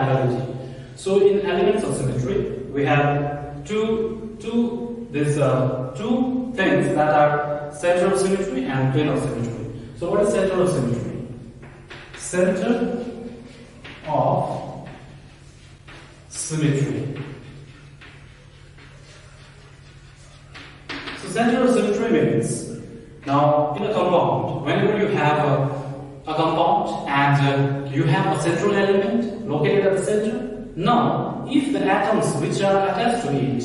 chirality. So in elements of symmetry, we have two things that are center of symmetry and plane of symmetry. So what is center of symmetry? Center of symmetry. So center of symmetry means, now in a compound, whenever you have a compound and you have a central element located at the center, now if the atoms which are attached to it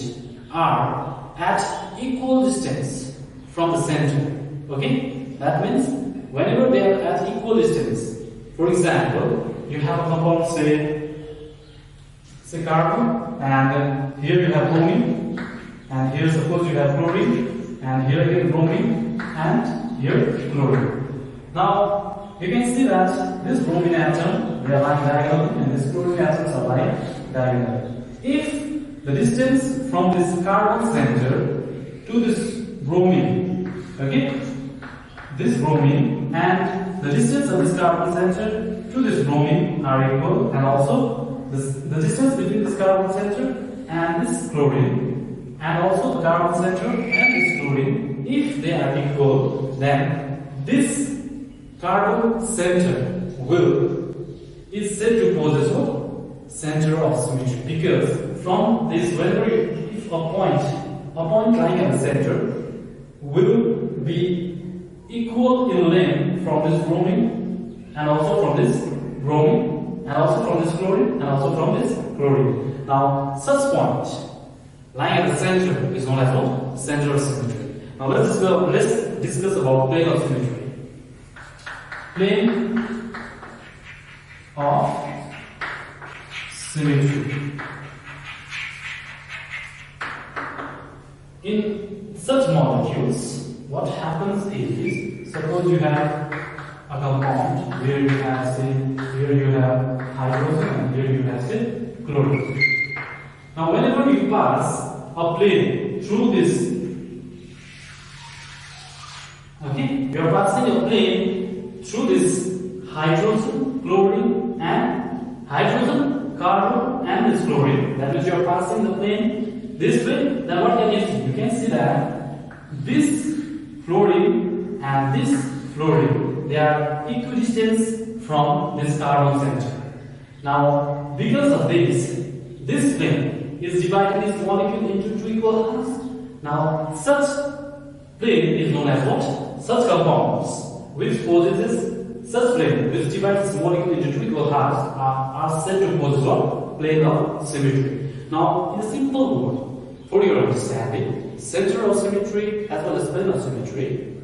are at equal distance from the center, okay, that means whenever they are at equal distance, for example, you have a compound, say carbon, and here you have bromine, and here suppose you have chlorine, and here again bromine, and here chlorine. Now you can see that this bromine atom, they are lying diagonally, and this chlorine atoms are lying diagonally. If the distance from this carbon center to this bromine, okay, this bromine and the distance of this carbon center to this bromine are equal, and also the distance between this carbon center and this chlorine, and also the carbon center and this chlorine, if they are equal, then this carbon center is said to possess what? Center of symmetry, because from this, whenever if a point lying at the center will be equal in length from this bromine, and also from this bromine, and also from this chlorine, and also from this chlorine. Now such point lying at the center is known as what? Center of symmetry. Now let's discuss about plane of symmetry. Plane of symmetry. In such molecules, what happens is, suppose you have a compound where you have, say, here you have hydrogen and here you have, say, chlorine. Now whenever you pass a plane through this, okay, you are passing a plane through this hydrogen, chlorine, and hydrogen, carbon, and this chlorine. That means you are passing the plane this way. Then what can you see? You can see that this fluorine and this fluorine, they are equidistant from this carbon center. Now because of this plane is dividing this molecule into two equal halves. Now such plane is known as what? Such compounds which possesses such plane which divides this molecule into two equal halves are said to possess what? Plane of symmetry. Now in a simple word, for your understanding, center of symmetry as well as plane of symmetry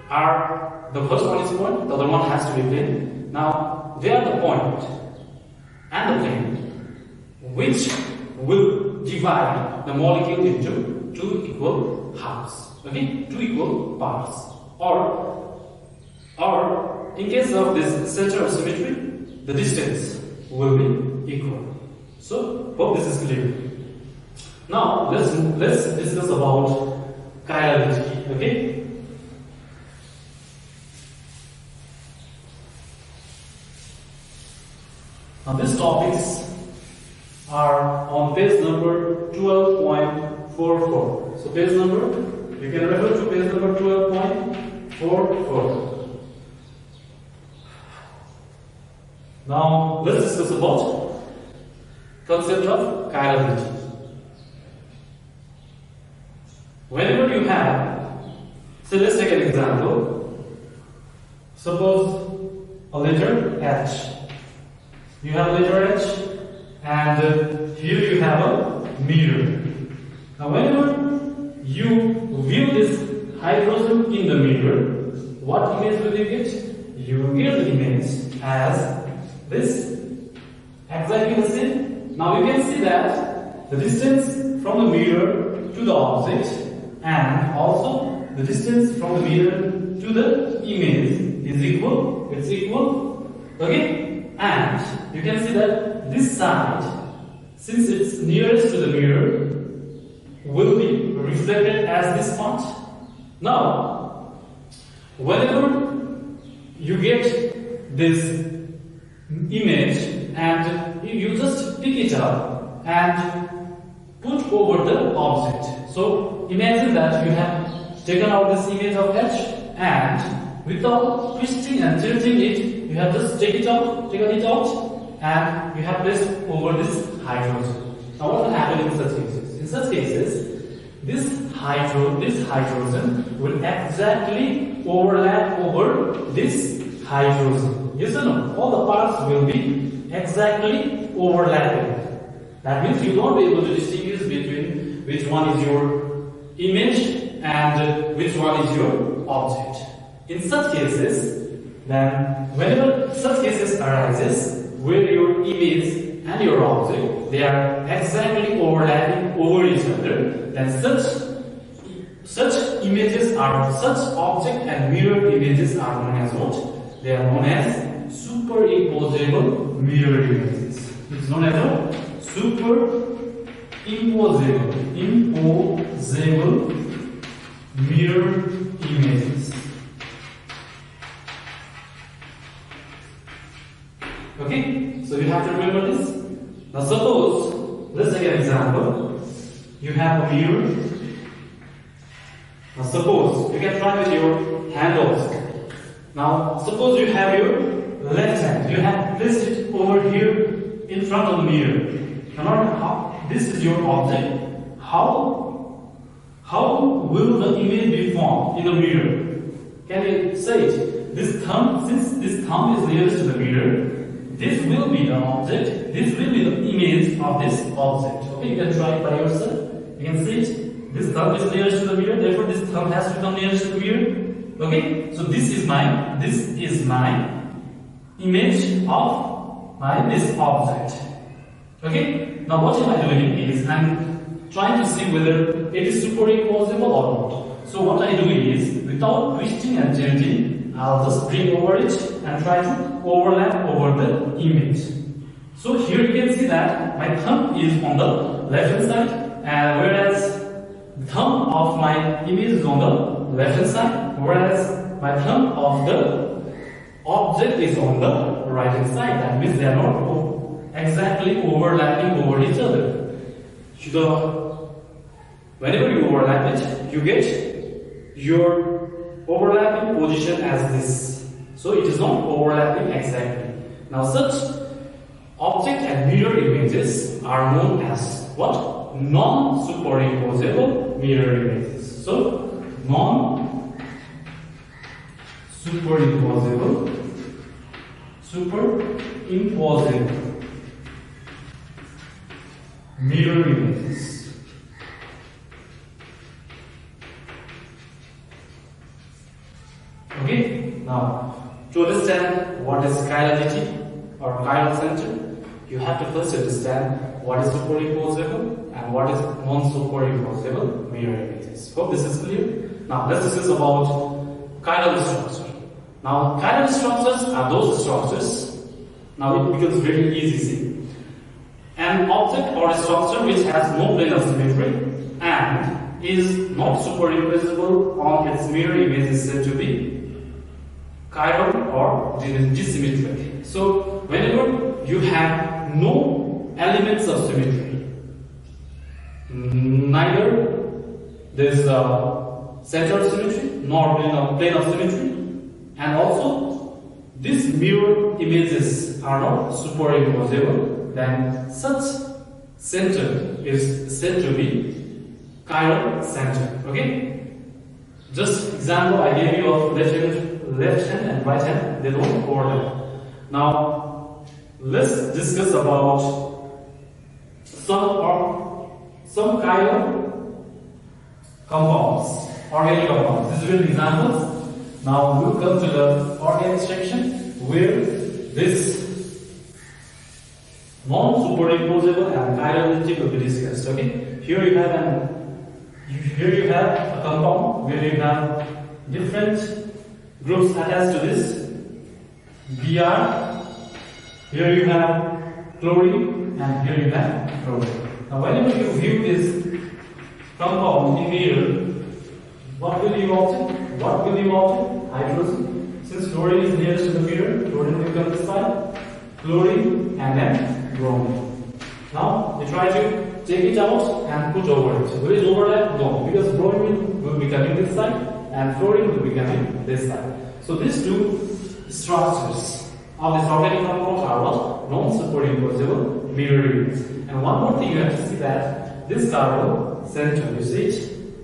are, the first one is point, the other one has to be plane. Now they are the point and the plane which will divide the molecule into two equal halves, okay, two equal parts, or in case of this center of symmetry, the distance will be equal. So hope this is clear. Now let's discuss about chirality, okay. Now these topics are on page number 12.44. So page number, you can refer to page number 12.44. Now let's discuss about concept of chirality. Whenever you have, so let's take an example. Suppose a letter H. You have letter H, and here you have a mirror. Now whenever you view this hydrogen in the mirror, what image will you get? You will get the image as this, exactly the same. Now you can see that the distance from the mirror to the object and also the distance from the mirror to the image is equal. It's equal, okay? And you can see that this side, since it's nearest to the mirror, will be reflected as this part. Now, whenever you get this image and you just up and put over the object. So imagine that you have taken out this image of H and without twisting and tilting it, you have just taken it out, and you have placed over this hydrogen. Now what will happen in such cases? In such cases, this hydrogen will exactly overlap over this hydrogen. Yes or no? All the parts will be exactly overlapping. That means you won't be able to distinguish between which one is your image and which one is your object. In such cases, then whenever such cases arises where your image and your object they are exactly overlapping over each other, then such images are such object and mirror images are known as what? They are known as superimposable mirror images. It's known as what? Superimposable mirror images. Okay, so you have to remember this. Now suppose, let's take an example. You have a mirror. Now suppose, you can try with your hand also. Now suppose you have your left hand. You have placed it over here in front of the mirror. Now this is your object. How will the image be formed in the mirror? Can you say it? This thumb, since this thumb is nearest to the mirror, this will be the object, this will be the image of this object. Okay, you can try it by yourself. You can see it. This thumb is nearest to the mirror, therefore this thumb has to come nearest to the mirror. Okay, so this is my image of this object. Okay, now what am I doing is I'm trying to see whether it is superimposable or not. So what I do is, without twisting and tilting, I'll just bring over it and try to overlap over the image. So here you can see that my thumb is on the left hand side, and whereas the thumb of my image is on the left hand side, whereas my thumb of the object is on the right hand side. That means they are not exactly overlapping over each other. Whenever you overlap it, you get your overlapping position as this. So it is not overlapping exactly. Now such object and mirror images are known as what? Non-superimposable mirror images. So non-superimposable mirror images. Okay, now to understand what is chirality or chiral center, you have to first understand what is superimposable and what is non-superimposable mirror images. Hope this is clear. Now let's discuss about chiral structure. Now chiral structures are those structures. Now it becomes very easy. See, an object or a structure which has no plane of symmetry and is not superimposable on its mirror image is said to be chiral or dissymmetric. So whenever you have no elements of symmetry, neither there is a center of symmetry nor plane of symmetry, and also these mirror images are not superimposable, then such center is said to be chiral center. Okay, just example I gave you of left hand and right hand, they don't overlap. Now let's discuss about some chiral compounds, organic compounds. These will be examples. Now we'll come to the organic section where this non-superimposable and chirality will be discussed. Okay, here you have a compound where you have different groups attached to this. Br, here you have chlorine, and here you have chlorine. Now whenever you view this compound in mirror, what will you obtain? Hydrogen. Since chlorine is nearest to the mirror, chlorine will come this side, chlorine and then bromine. Now you try to take it out and put over it. Will it overlap? No, because bromine will be coming this side and fluorine will be coming this side. So these two structures of this organic compound are what? Non-superimposable mirror units. And one more thing you have to see that this carbon center, you see it?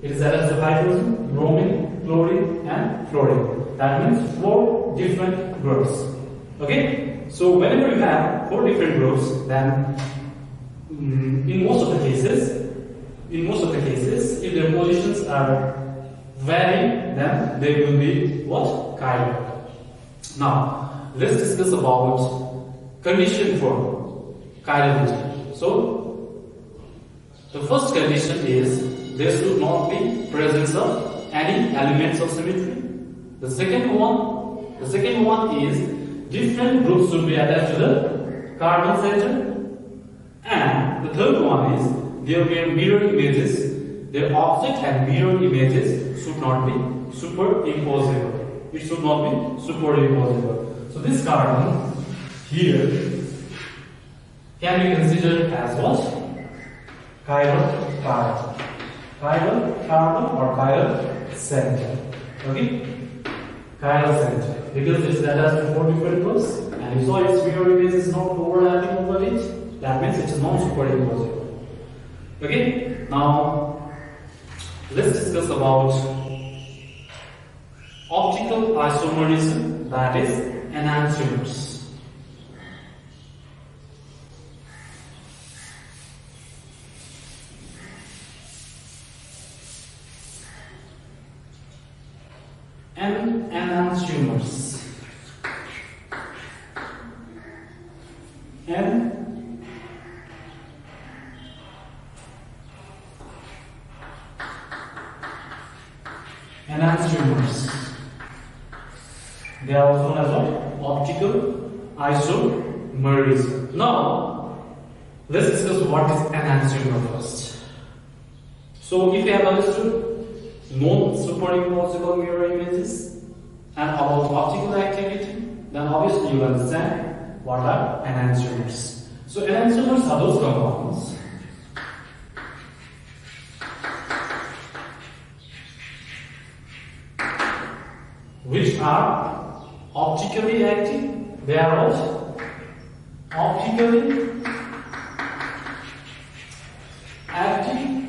It is attached to hydrogen, bromine, chlorine and fluorine. That means 4 different groups. Okay? So whenever you have 4 different groups, then in most of the cases, if their positions are varying, then they will be what? Chiral. Now, let's discuss about condition for chirality. So, the first condition is there should not be presence of any elements of symmetry. The second one is different groups should be attached to the carbon center. And the third one is there were mirror images. Their object and mirror images should not be superimposable. It should not be superimposable. So this carbon here can be considered as what? Chiral carbon. Chiral carbon or chiral center. Okay? Chiral center. Because it's attached to 4 different groups and you saw its mirror image is not overlapping over it. That means it is non-superimposable. Okay? Now, let's discuss about optical isomerism, that is enantiomers. Enantiomers. Enantiomers. They are also known as what? Optical isomerism. Now, let's discuss what is enantiomer first. So, if you have understood non-superimposable mirror images and about optical activity, then obviously you understand what are enantiomers. So, enantiomers are those compounds which are optically active. They are what? Optically active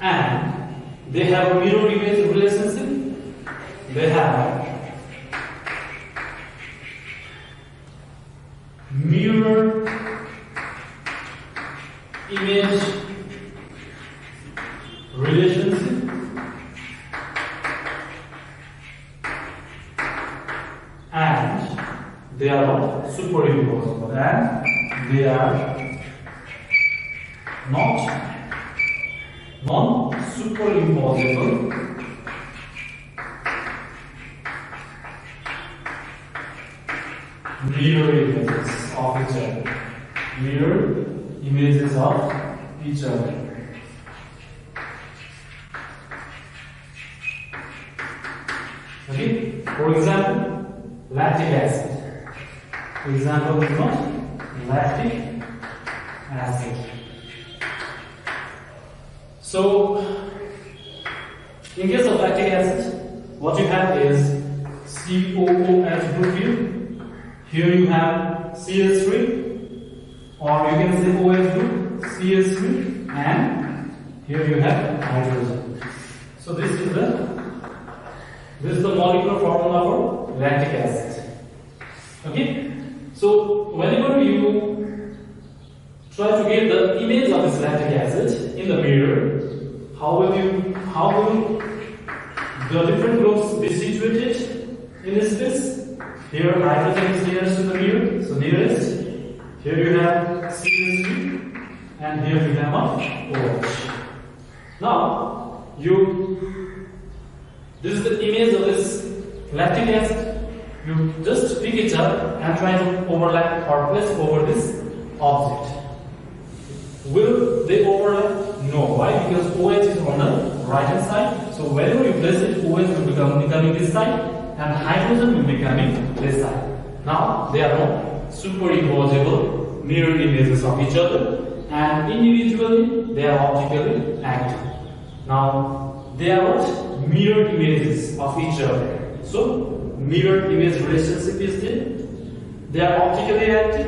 and they have a mirror image relationship. They have mirror image relationship and they are not superimposable and they are not non-superimposable mirror images of each other. Mirror images of each other. Okay? For example, lactic acid. Example is what? Lactic acid. So, in case of lactic acid, what you have is COOH group here. Here you have CS3, or you can say OH group, CS3, and here you have hydrogen. So this is the molecular formula for lactic acid. Okay? So whenever you try to get the image of this lactic acid in the mirror, how will the different groups be situated in this space? Here hydrogen is nearest to the mirror, so nearest. Here you have CS3 and here you have OH. Now this is the image of this lactic acid. You just pick it up and try to overlap or place over this object. Will they overlap? No. Why? Because OH is on the right hand side. So wherever you place it, OH will become this side and hydrogen will be coming this side. Now they are not superimposable mirror images of each other, and individually they are optically active. Now they are what? Mirror images of each other. So mirror image relationship is there. They are optically active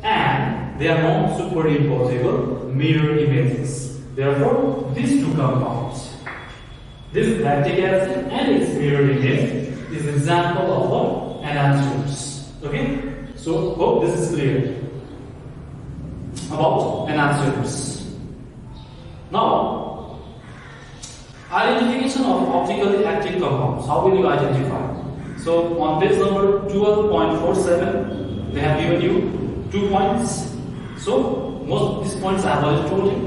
and they are non-superimposable mirror images. Therefore, these two compounds, this lactic acid and its mirror image, is example of what? Enantiomers. Okay? So hope this is clear about enantiomers. Now, identification of optically active compounds. How will you identify? So on page number 12.47, they have given you 2 points. So most of these points I have already told you.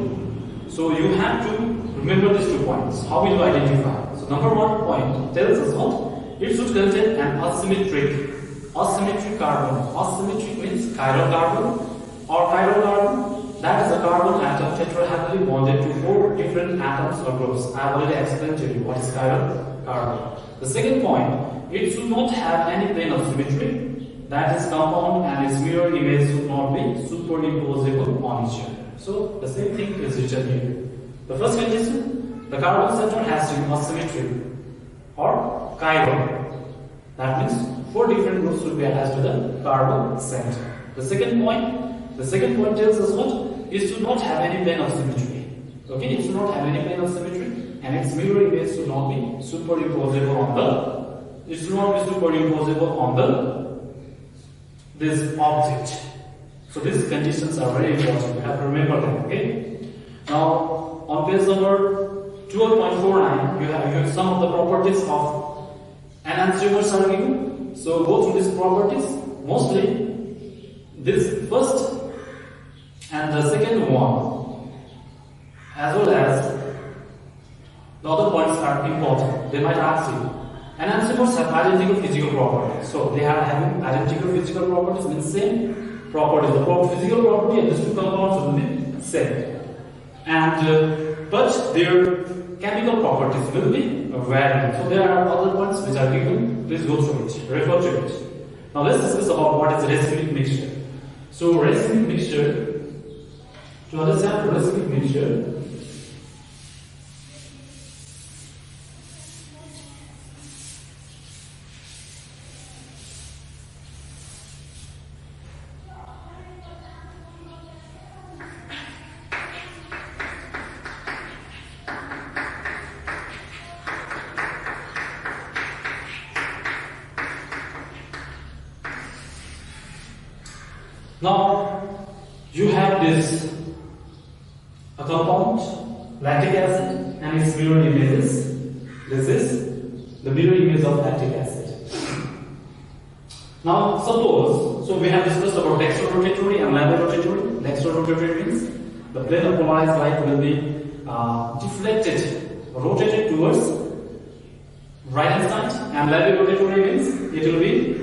So you have to remember these 2 points. How will you identify? So number 1 point tells us what? It should contain an asymmetric carbon. Asymmetric means chiral carbon or chiral carbon. That is a carbon atom tetrahedrali bonded to 4 different atoms or groups. I have already explained to you what is chiral carbon. The second point, it should not have any plane of symmetry. That is, compound and its mirror image should not be superimposable on each other. So the same thing is written here. The first condition, the carbon center has to be asymmetric or chiral. That means 4 different groups should be attached to the carbon center. The second point tells us what? It should not have any plane of symmetry. Okay, it should not have any plane of symmetry, and its mirror image should not be superimposable on the. It should not be superimposable on this object. So these conditions are very important. You have to remember them. Okay. Now on page number 12.49, you have some of the properties of enantiomers are given. So go through these properties. Mostly this first and the second one, as well as the other points are important. They might ask you. Enantiomers have identical physical properties. So they are having identical physical properties, means same properties. The physical property of these 2 compounds will be same. And but their chemical properties will be varying. So there are other points which are given. Please go through it, refer to it. Now let's discuss about what is racemic mixture. So racemic mixture, to understand racemic mixture, now you have this a compound, lactic acid, and its mirror images. This is the mirror image of lactic acid. Now suppose, so we have discussed about dextrorotatory and laborotatory. Dextrorotatory means the plane of polarized light will be deflected, rotated towards right hand side, and laborotatory means it will be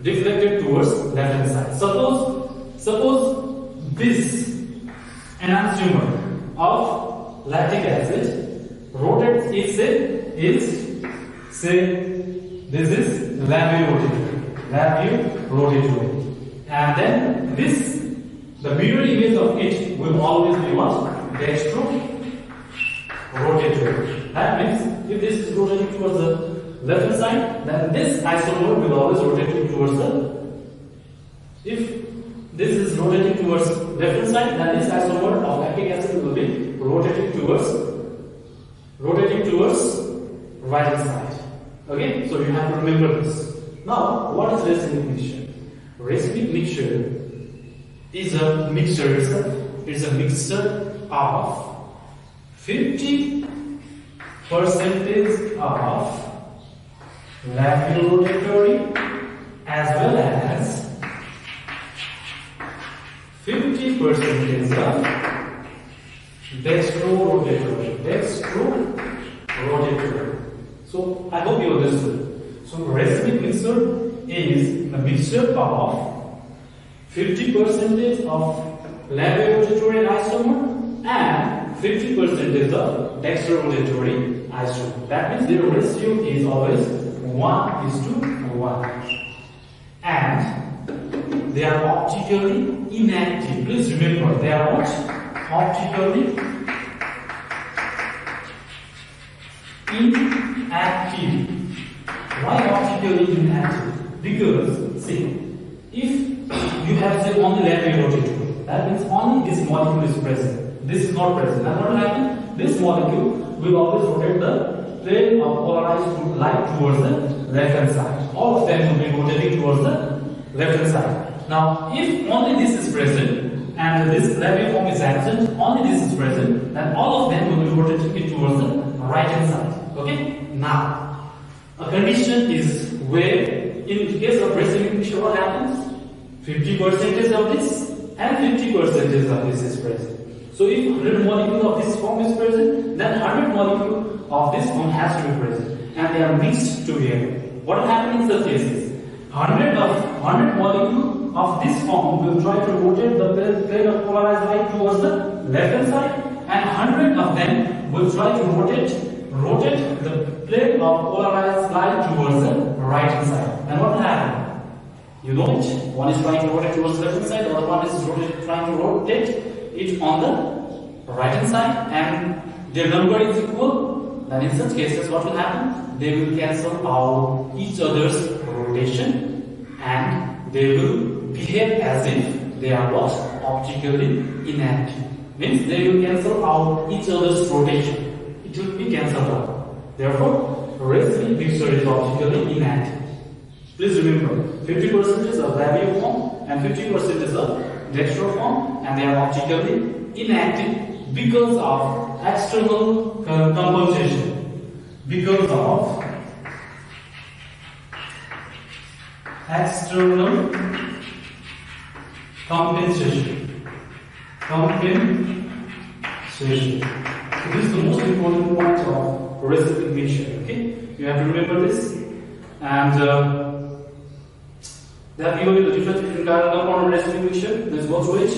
deflected towards left hand side. Suppose this enantiomer of lactic acid rotates this is labiorotatory, and then the mirror image of it will always be what? Dextrorotatory. That means if this is rotating towards the left hand side, then this isomer will always rotate towards if this is rotating towards left hand side, then this isomer of lactic acid will be rotating towards right hand side. Okay, so you have to remember this. Now, what is racemic mixture? Racemic mixture is a mixture itself. It's a mixture of 50% of labiorotatory as well as 50% of dextrorotatory. So I hope you understood. So racemic mixture is a mixture of 50% of labiorotatory isomer and 50% of dextrorotatory isomer. That means their ratio is always 1:1. And they are optically inactive. Please remember, they are what? Optically inactive. Why optically inactive? Because see, if you have say only laterally rotated, that means only this molecule is present. This is not present. And what will happen? This molecule will always rotate the plane of polarized light towards the left hand side. All of them will be rotating towards the left hand side. Now, if only this is present and this Levy form is absent, only this is present, then all of them will be rotating it towards the right hand side. Okay? Now, a condition is where in case of receiving mixture, what happens? 50% of this and 50% of this is present. So if 100 molecule of this form is present, then 100 molecule of this form has to be present, and they are mixed together. What will happen in such cases? 100 molecule of this form will try to rotate the plane of polarized light towards the left hand side, and 100 of them will try to rotate the plane of polarized light towards the right hand side. And what will happen? You know it. One is trying to rotate towards the left hand side, the other one is trying to rotate it on the right hand side, and their number is equal. Then in such cases, what will happen? They will cancel out each other's rotation, and they will behave as if they are what? Optically inactive. Means they will cancel out each other's rotation. It will be cancelled out. Therefore, racemic mixture is optically inactive. Please remember, 50% is a Levy form and 50% is a dextro form, and they are optically inactive because of external compensation. Because of external compensation. So this is the most important point of reciprocal mixture. Okay, you have to remember this. And they have given you the difference between chiral compound and reciprocal mixture. Let's go through it.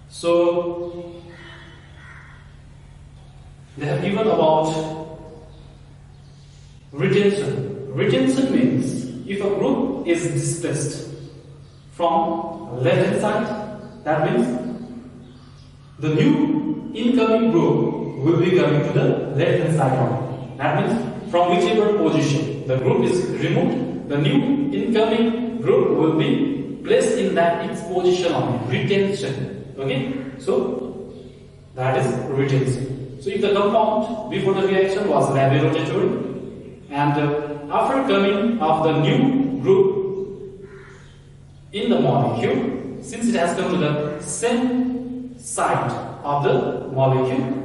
So they have given about retention. Retention means if a group is displaced from left hand side, that means the new incoming group will be coming to the left hand side only. That means from whichever position the group is removed, the new incoming group will be placed in that its position only. Retention. Okay, so that is retention. So if the compound before the reaction was Levy rotatory, and after coming of the new group in the molecule, since it has come to the same side of the molecule,